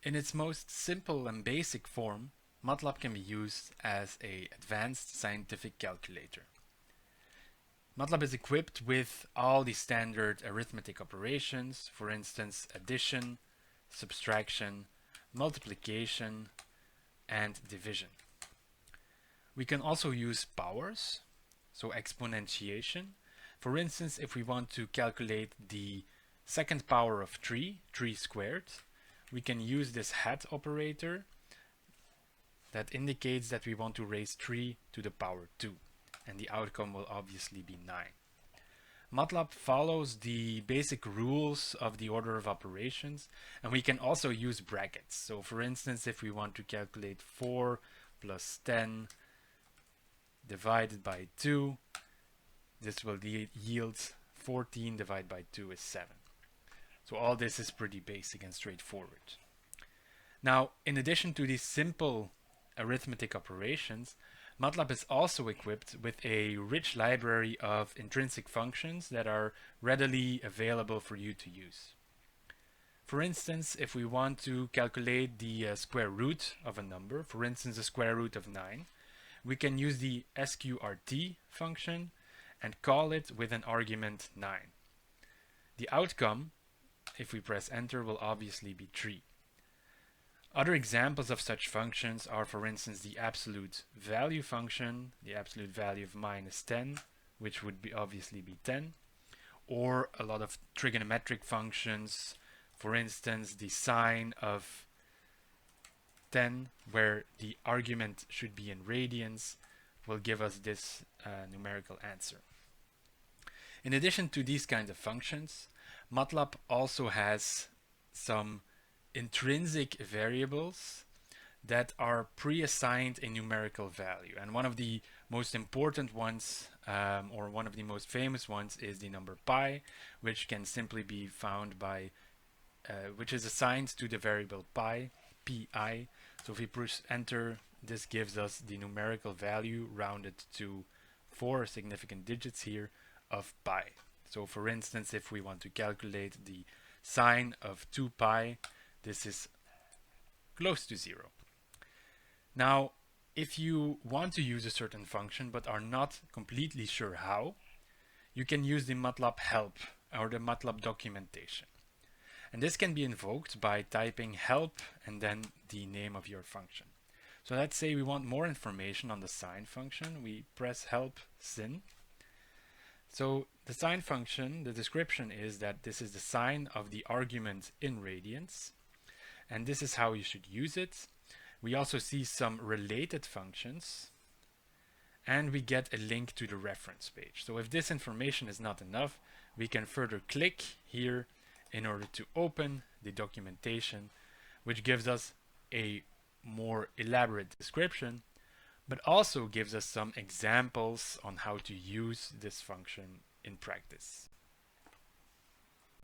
In its most simple and basic form, MATLAB can be used as an advanced scientific calculator. MATLAB is equipped with all the standard arithmetic operations, for instance addition, subtraction, multiplication, and division. We can also use powers, so exponentiation. For instance, if we want to calculate the second power of 3 squared, we can use this hat operator that indicates that we want to raise 3 to the power 2, and the outcome will obviously be 9. MATLAB follows the basic rules of the order of operations, and we can also use brackets. So for instance, if we want to calculate 4 plus 10 divided by 2, this will yield 14 divided by 2 is 7. So all this is pretty basic and straightforward. Now, in addition to these simple arithmetic operations, MATLAB is also equipped with a rich library of intrinsic functions that are readily available for you to use. For instance, if we want to calculate the square root of a number, for instance the square root of 9, we can use the sqrt function and call it with an argument 9. The outcome, if we press enter, will obviously be 3. Other examples of such functions are, for instance, the absolute value function, the absolute value of minus 10, which would obviously be 10, or a lot of trigonometric functions, for instance, the sine of 10, where the argument should be in radians, will give us this numerical answer. In addition to these kinds of functions, MATLAB also has some intrinsic variables that are pre-assigned a numerical value, and one of the most important ones or one of the most famous ones is the number pi, which can simply be found by which is assigned to the variable pi. So if we push enter, this gives us the numerical value rounded to 4 significant digits here of pi. So for instance, if we want to calculate the sine of 2 pi, this is close to 0. Now, if you want to use a certain function but are not completely sure how, you can use the MATLAB help or the MATLAB documentation. And this can be invoked by typing help and then the name of your function. So let's say we want more information on the sine function. We press help sin. So the sine function, the description is that this is the sine of the argument in radians, and this is how you should use it. We also see some related functions, and we get a link to the reference page. So if this information is not enough, we can further click here in order to open the documentation, which gives us a more elaborate description, but also gives us some examples on how to use this function in practice.